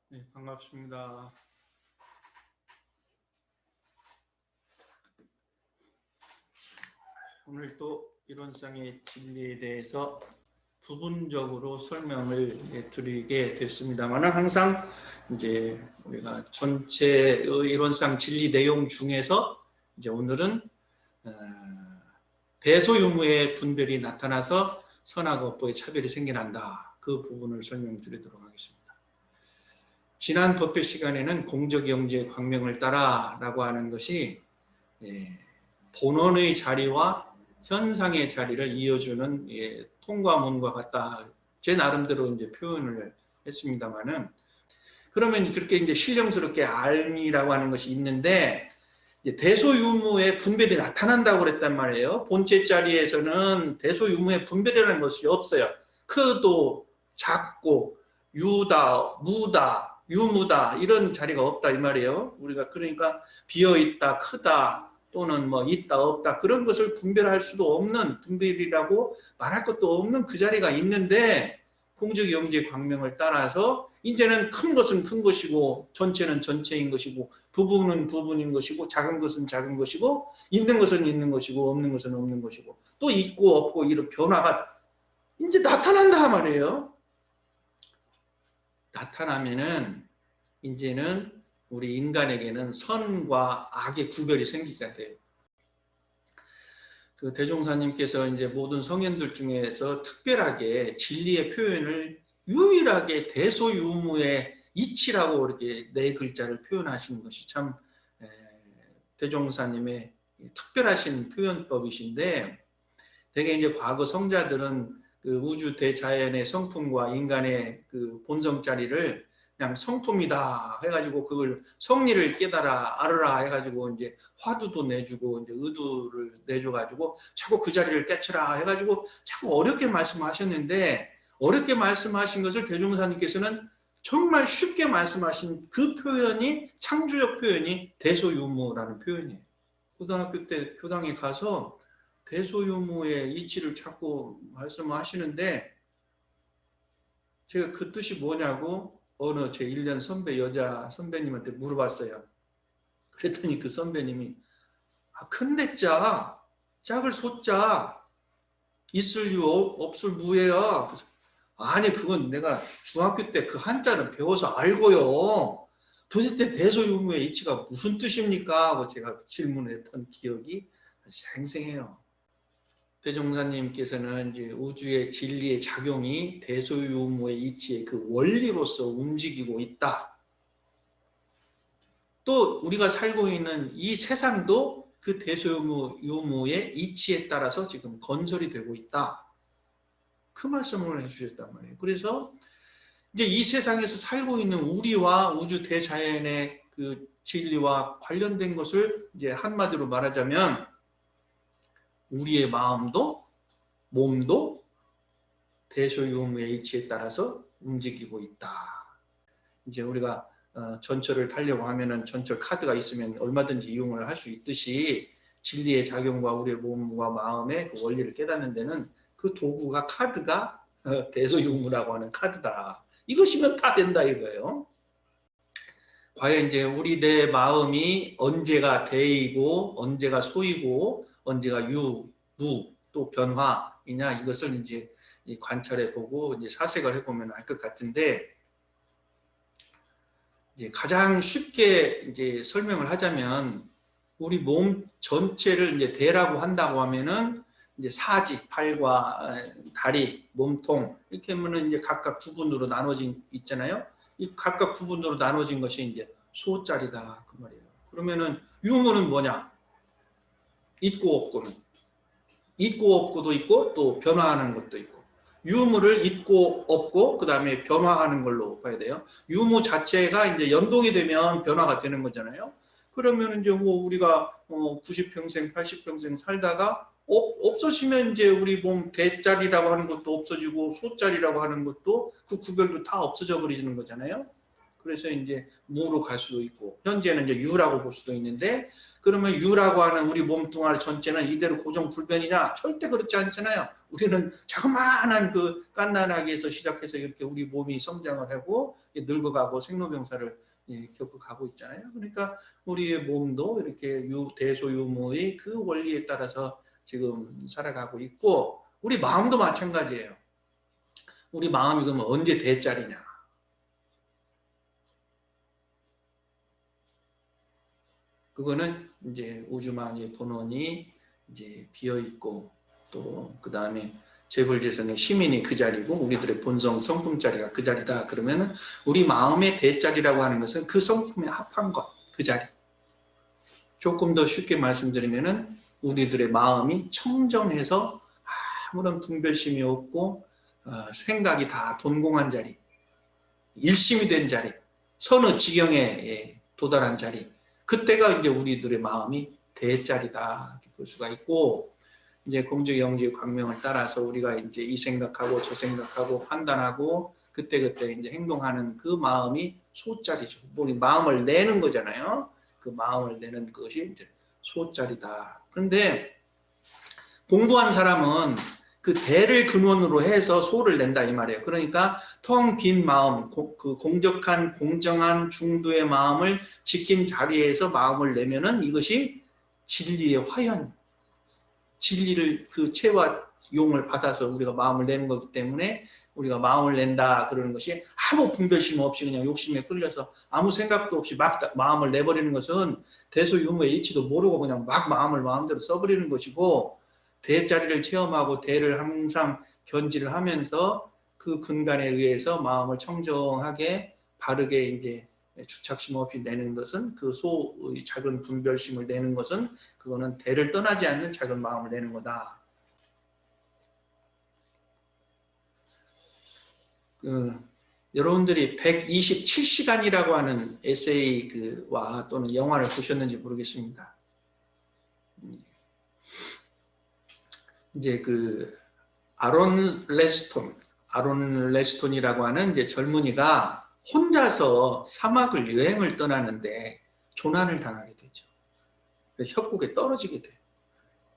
네, 반갑습니다. 오늘 또 이론상의 진리에 대해서 부분적으로 설명을 드리게 됐습니다만, 항상 이제 우리가 전체의 이론상 진리 내용 중에서 이제 오늘은 대소유무의 분별이 나타나서 선하고 업보의 차별이 생겨난다. 그 부분을 설명드리도록 하겠습니다. 지난 법회 시간에는 공적영지의 광명을 따라라고 하는 것이 본원의 자리와 현상의 자리를 이어주는 통과문과 같다. 제 나름대로 이제 표현을 했습니다만은, 그러면 그렇게 이제 신령스럽게 알미라고 하는 것이 있는데, 대소유무의 분별이 나타난다고 그랬단 말이에요. 본체 자리에서는 대소유무의 분별이라는 것이 없어요. 크도 작고 유다, 무다, 유무다 이런 자리가 없다 이 말이에요. 우리가 그러니까 비어있다, 크다 또는 뭐 있다, 없다 그런 것을 분별할 수도 없는, 분별이라고 말할 것도 없는 그 자리가 있는데, 공적영지의 광명을 따라서 이제는 큰 것은 큰 것이고 전체는 전체인 것이고 부분은 부분인 것이고 작은 것은 작은 것이고 있는 것은 있는 것이고 없는 것은 없는 것이고 또 있고 없고 이런 변화가 이제 나타난다 말이에요. 나타나면은 이제는 우리 인간에게는 선과 악의 구별이 생기게 돼요. 그 대종사님께서 이제 모든 성현들 중에서 특별하게 진리의 표현을 유일하게 대소유무의 이치라고 이렇게 네 글자를 표현하시는 것이 참 대종사님의 특별하신 표현법이신데, 대개 이제 과거 성자들은 그 우주 대자연의 성품과 인간의 그 본성 자리를 그냥 성품이다 해가지고 그걸 성리를 깨달아 알으라 해가지고 이제 화두도 내주고 이제 의두를 내줘가지고 자꾸 그 자리를 깨쳐라 해가지고 자꾸 어렵게 말씀하셨는데, 어렵게 말씀하신 것을 대종사님께서는 정말 쉽게 말씀하신 그 표현이, 창조적 표현이 대소유무라는 표현이에요. 고등학교 때 교당에 가서 대소유무의 이치를 자꾸 말씀하시는데, 제가 그 뜻이 뭐냐고 어느 제 1년 선배 여자 선배님한테 물어봤어요. 그랬더니 그 선배님이 큰데 짜, 짝을 소자, 있을 유 없을 무예요. 아니 그건 내가 중학교 때 그 한자는 배워서 알고요. 도대체 대소유무의 이치가 무슨 뜻입니까? 하고 제가 질문을 했던 기억이 생생해요. 대종사님께서는 이제 우주의 진리의 작용이 대소유무의 이치의 그 원리로서 움직이고 있다. 또 우리가 살고 있는 이 세상도 그 대소유무의 이치에 따라서 지금 건설이 되고 있다. 그 말씀을 해주셨단 말이에요. 그래서 이제 이 세상에서 살고 있는 우리와 우주 대자연의 그 진리와 관련된 것을 이제 한마디로 말하자면, 우리의 마음도 몸도 대소유무의 이치에 따라서 움직이고 있다. 이제 우리가 전철을 타려고 하면은 전철 카드가 있으면 얼마든지 이용을 할 수 있듯이, 진리의 작용과 우리의 몸과 마음의 그 원리를 깨닫는 데는 그 도구가, 카드가 대소유무라고 하는 카드다. 이것이면 다 된다 이거예요. 과연 이제 우리 내 마음이 언제가 대이고 언제가 소이고 언제가 유, 무, 또 변화이냐, 이것을 이제 관찰해 보고 이제 사색을 해보면 알 것 같은데, 이제 가장 쉽게 이제 설명을 하자면, 우리 몸 전체를 이제 대라고 한다고 하면은 이제 사지, 팔과 다리, 몸통 이렇게 하면은 이제 각각 부분으로 나눠진 있잖아요. 이 각각 부분으로 나눠진 것이 이제 소자리다 그 말이에요. 그러면은 유무는 뭐냐? 있고 없고는, 있고 없고도 있고 또 변화하는 것도 있고, 유무를 있고 없고 그 다음에 변화하는 걸로 봐야 돼요. 유무 자체가 이제 연동이 되면 변화가 되는 거잖아요. 그러면 이제 뭐 우리가 90평생, 80평생 살다가 없어지면 이제 우리 몸 대자리라고 하는 것도 없어지고 소자리라고 하는 것도 그 구별도 다 없어져 버리는 거잖아요. 그래서 이제 무로 갈 수도 있고, 현재는 이제 유라고 볼 수도 있는데, 그러면 유라고 하는 우리 몸뚱아리 전체는 이대로 고정불변이냐? 절대 그렇지 않잖아요. 우리는 자그마한 그 갓난아기에서 시작해서 이렇게 우리 몸이 성장을 하고 늙어가고 생로병사를 겪어가고 있잖아요. 그러니까 우리의 몸도 이렇게 대소유무의 그 원리에 따라서 지금 살아가고 있고, 우리 마음도 마찬가지예요. 우리 마음이 그러면 언제 대짜리냐? 그거는 이제 우주만의 본원이 이제 비어 있고, 또 그 다음에 재벌재성의 시민이 그 자리고 우리들의 본성 성품 자리가 그 자리다. 그러면 우리 마음의 대자리라고 하는 것은 그 성품에 합한 것, 그 자리. 조금 더 쉽게 말씀드리면은 우리들의 마음이 청정해서 아무런 분별심이 없고 생각이 다 돈공한 자리, 일심이 된 자리, 선의 지경에 도달한 자리. 그때가 이제 우리들의 마음이 대자리다 볼 수가 있고, 이제 공적 영지의 광명을 따라서 우리가 이제 이 생각하고 저 생각하고 판단하고 그때그때 이제 행동하는 그 마음이 소자리죠. 우리 마음을 내는 거잖아요. 그 마음을 내는 것이 이제 소자리다. 그런데 공부한 사람은 그 대를 근원으로 해서 소를 낸다 이 말이에요. 그러니까 텅 빈 마음, 그 공적한 공정한 중도의 마음을 지킨 자리에서 마음을 내면은 이것이 진리의 화연, 진리를 그 체와 용을 받아서 우리가 마음을 내는 거기 때문에 우리가 마음을 낸다 그러는 것이 아무 분별심 없이 그냥 욕심에 끌려서 아무 생각도 없이 막 마음을 내버리는 것은 대소유무의 이치도 모르고 그냥 막 마음을 마음대로 써버리는 것이고, 대자리를 체험하고 대를 항상 견지를 하면서 그 근간에 의해서 마음을 청정하게 바르게 이제 주착심 없이 내는 것은, 그 소의 작은 분별심을 내는 것은 그거는 대를 떠나지 않는 작은 마음을 내는 거다. 여러분들이 127시간이라고 하는 에세이와 또는 영화를 보셨는지 모르겠습니다. 이제 그 아론 레스톤이라고 하는 이제 젊은이가 혼자서 사막을 여행을 떠나는데 조난을 당하게 되죠. 협곡에 떨어지게 돼요.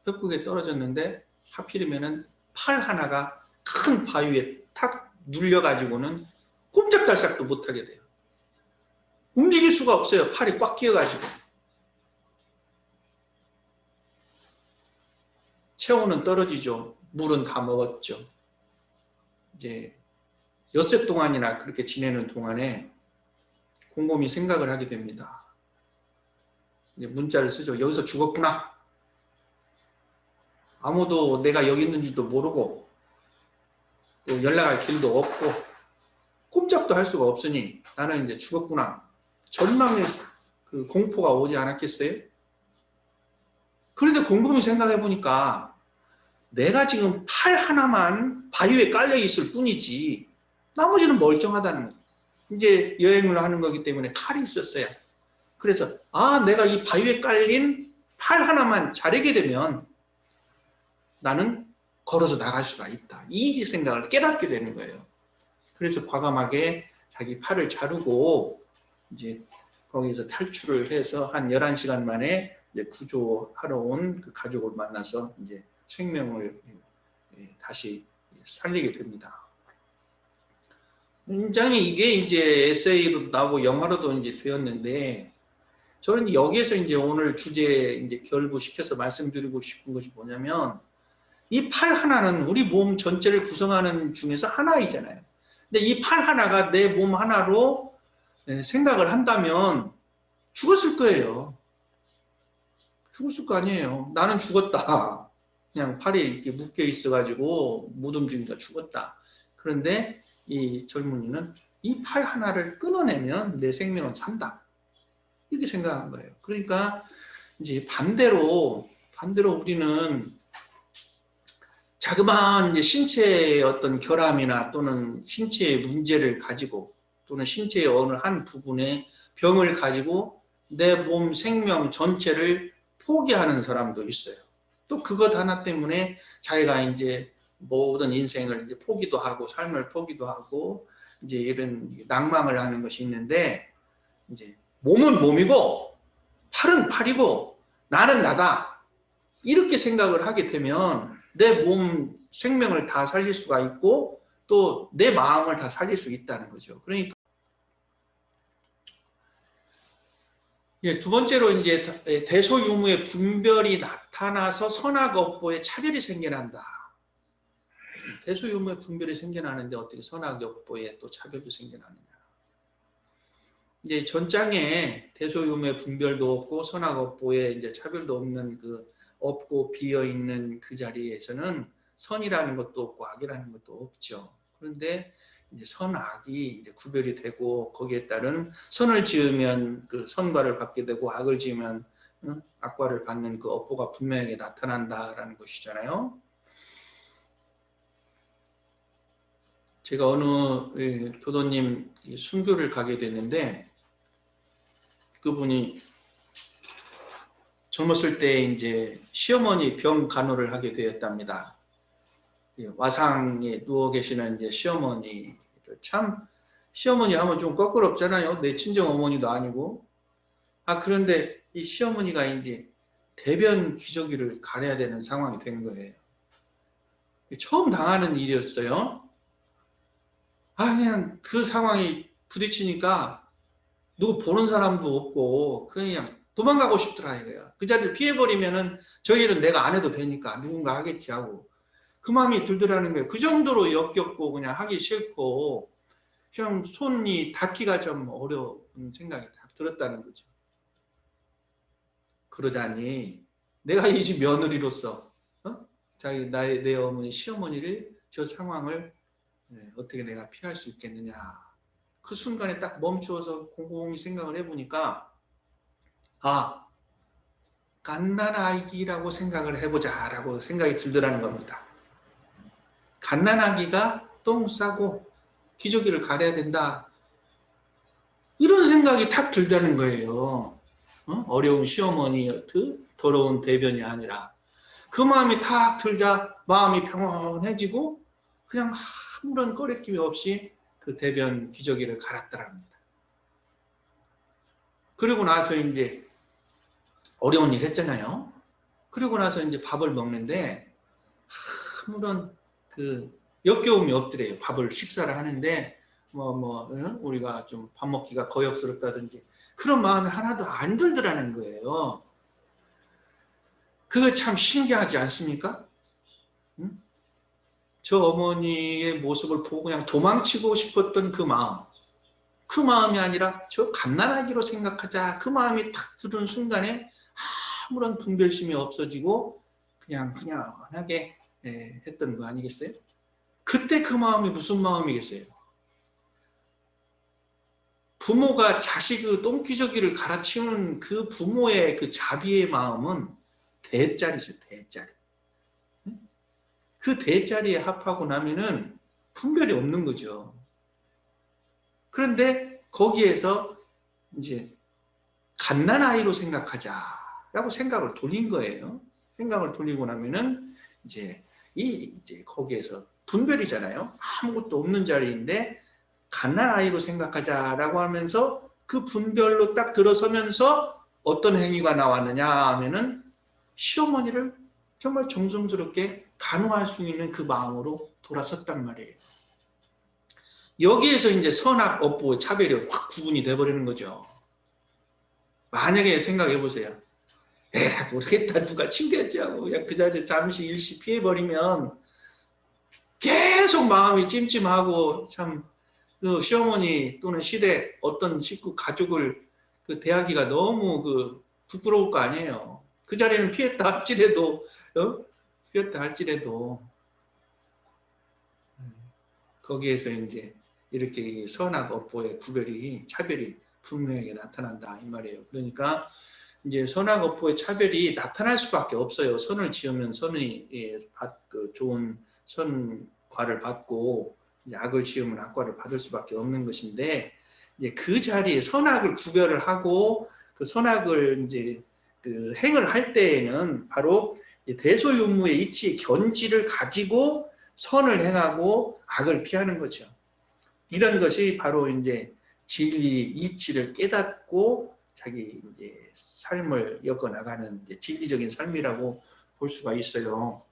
협곡에 떨어졌는데 하필이면은 팔 하나가 큰 바위에 탁 눌려가지고는 꼼짝달싹도 못하게 돼요. 움직일 수가 없어요. 팔이 꽉 끼어가지고. 체온은 떨어지죠. 물은 다 먹었죠. 이제 엿새 동안이나 그렇게 지내는 동안에 곰곰이 생각을 하게 됩니다. 이제 문자를 쓰죠. 여기서 죽었구나. 아무도 내가 여기 있는지도 모르고 또 연락할 길도 없고 꼼짝도 할 수가 없으니 나는 이제 죽었구나. 절망의 그 공포가 오지 않았겠어요? 그런데 곰곰이 생각해 보니까 내가 지금 팔 하나만 바위에 깔려 있을 뿐이지 나머지는 멀쩡하다는 거예요. 이제 여행을 하는 거기 때문에 칼이 있었어요. 그래서 내가 이 바위에 깔린 팔 하나만 자르게 되면 나는 걸어서 나갈 수가 있다. 이 생각을 깨닫게 되는 거예요. 그래서 과감하게 자기 팔을 자르고 이제 거기서 탈출을 해서 한 11시간 만에 이제 구조하러 온 그 가족을 만나서 이제 생명을 다시 살리게 됩니다. 굉장히 이게 이제 에세이로 나오고 영화로도 이제 되었는데, 저는 여기에서 이제 오늘 주제에 이제 결부시켜서 말씀드리고 싶은 것이 뭐냐면, 이 팔 하나는 우리 몸 전체를 구성하는 중에서 하나이잖아요. 근데 이 팔 하나가 내 몸 하나로 생각을 한다면 죽었을 거예요. 죽었을 거 아니에요. 나는 죽었다. 그냥 팔이 이렇게 묶여 있어가지고 못 움직이니까 죽었다. 그런데 이 젊은이는 이 팔 하나를 끊어내면 내 생명은 산다. 이렇게 생각한 거예요. 그러니까 이제 반대로 우리는 자그마한 이제 신체의 어떤 결함이나 또는 신체의 문제를 가지고 또는 신체의 어느 한 부분에 병을 가지고 내 몸 생명 전체를 포기하는 사람도 있어요. 또 그것 하나 때문에 자기가 이제 모든 인생을 이제 포기도 하고 삶을 포기도 하고 이제 이런 낭망을 하는 것이 있는데, 이제 몸은 몸이고 팔은 팔이고 나는 나다, 이렇게 생각을 하게 되면 내 몸 생명을 다 살릴 수가 있고 또 내 마음을 다 살릴 수 있다는 거죠. 그러니까 두 번째로 이제 대소유무의 분별이 나타나서 선악업보의 차별이 생겨난다. 대소유무의 분별이 생겨나는데 어떻게 선악업보에 또 차별이 생겨나느냐. 이제 전장에 대소유무의 분별도 없고 선악업보에 이제 차별도 없는 그 없고 비어 있는 그 자리에서는 선이라는 것도 없고 악이라는 것도 없죠. 그런데 이제 선악이 이제 구별이 되고 거기에 따른 선을 지으면 그 선과를 받게 되고 악을 지으면 악과를 받는 그 업보가 분명하게 나타난다라는 것이잖아요. 제가 어느 교도님 순교를 가게 됐는데 그분이 젊었을 때 이제 시어머니 병 간호를 하게 되었답니다. 와상에 누워 계시는 이제 시어머니, 참 시어머니 하면 좀 껄끄럽잖아요. 내 친정 어머니도 아니고. 그런데 이 시어머니가 이제 대변 기저귀를 가려야 되는 상황이 된 거예요. 처음 당하는 일이었어요. 그냥 그 상황이 부딪히니까 누구 보는 사람도 없고 그냥 도망가고 싶더라 이거야. 그 자리를 피해버리면은 저 일은 내가 안 해도 되니까 누군가 하겠지 하고 그 마음이 들더라는 거예요. 그 정도로 역겹고 그냥 하기 싫고 그냥 손이 닿기가 좀 어려운 생각이 딱 들었다는 거죠. 그러자니 내가 이 집 며느리로서 내 어머니 시어머니를 저 상황을 어떻게 내가 피할 수 있겠느냐. 그 순간에 딱 멈추어서 곰곰이 생각을 해보니까 갓난아기라고 생각을 해보자라고 생각이 들더라는 겁니다. 갓난아기가 똥 싸고 기저귀를 가려야 된다. 이런 생각이 탁 들다는 거예요. 어려운 시어머니 그 더러운 대변이 아니라 그 마음이 탁 들자 마음이 평온해지고 그냥 아무런 꺼리낌이 없이 그 대변 기저귀를 갈았더랍니다. 그리고 나서 이제 어려운 일 했잖아요. 그리고 나서 이제 밥을 먹는데 아무런 그 역겨움이 없더래요. 밥을 식사를 하는데 우리가 좀 밥 먹기가 거역스럽다든지 그런 마음이 하나도 안 들더라는 거예요. 그거 참 신기하지 않습니까? 저 어머니의 모습을 보고 그냥 도망치고 싶었던 그 마음이 아니라 저 갓난아기로 생각하자. 그 마음이 탁 드는 순간에 아무런 분별심이 없어지고 그냥 흔하게 했던 거 아니겠어요? 그때 그 마음이 무슨 마음이겠어요? 부모가 자식의 똥기저귀를 갈아치우는 그 부모의 그 자비의 마음은 대짜리죠, 대짜리. 그 대짜리에 합하고 나면은 분별이 없는 거죠. 그런데 거기에서 이제 갓난아이로 생각하자라고 생각을 돌린 거예요. 생각을 돌리고 나면은 이제 거기에서 분별이잖아요. 아무것도 없는 자리인데 갓난아이로 생각하자라고 하면서 그 분별로 딱 들어서면서 어떤 행위가 나왔느냐 하면은 시어머니를 정말 정성스럽게 간호할 수 있는 그 마음으로 돌아섰단 말이에요. 여기에서 이제 선악 업보의 차별이 확 구분이 돼버리는 거죠. 만약에 생각해 보세요. 모르겠다, 누가 챙겼지 하고 그냥 그 자리에 잠시 일시 피해버리면 계속 마음이 찜찜하고 참 그 시어머니 또는 시댁 어떤 식구 가족을 그 대하기가 너무 그 부끄러울 거 아니에요. 그 자리는 피했다 할지라도 거기에서 이제 이렇게 선악 업보의 구별이 차별이 분명하게 나타난다 이 말이에요. 그러니까 이제 선악 업보의 차별이 나타날 수밖에 없어요. 선을 지으면 선의 좋은 선과를 받고 악을 지으면 악과를 받을 수밖에 없는 것인데 이제 그 자리에 선악을 구별을 하고 그 선악을 이제 그 행을 할 때에는 바로 대소유무의 이치 견지를 가지고 선을 행하고 악을 피하는 거죠. 이런 것이 바로 이제 진리 이치를 깨닫고 자기 이제 삶을 엮어 나가는 이제 진리적인 삶이라고 볼 수가 있어요.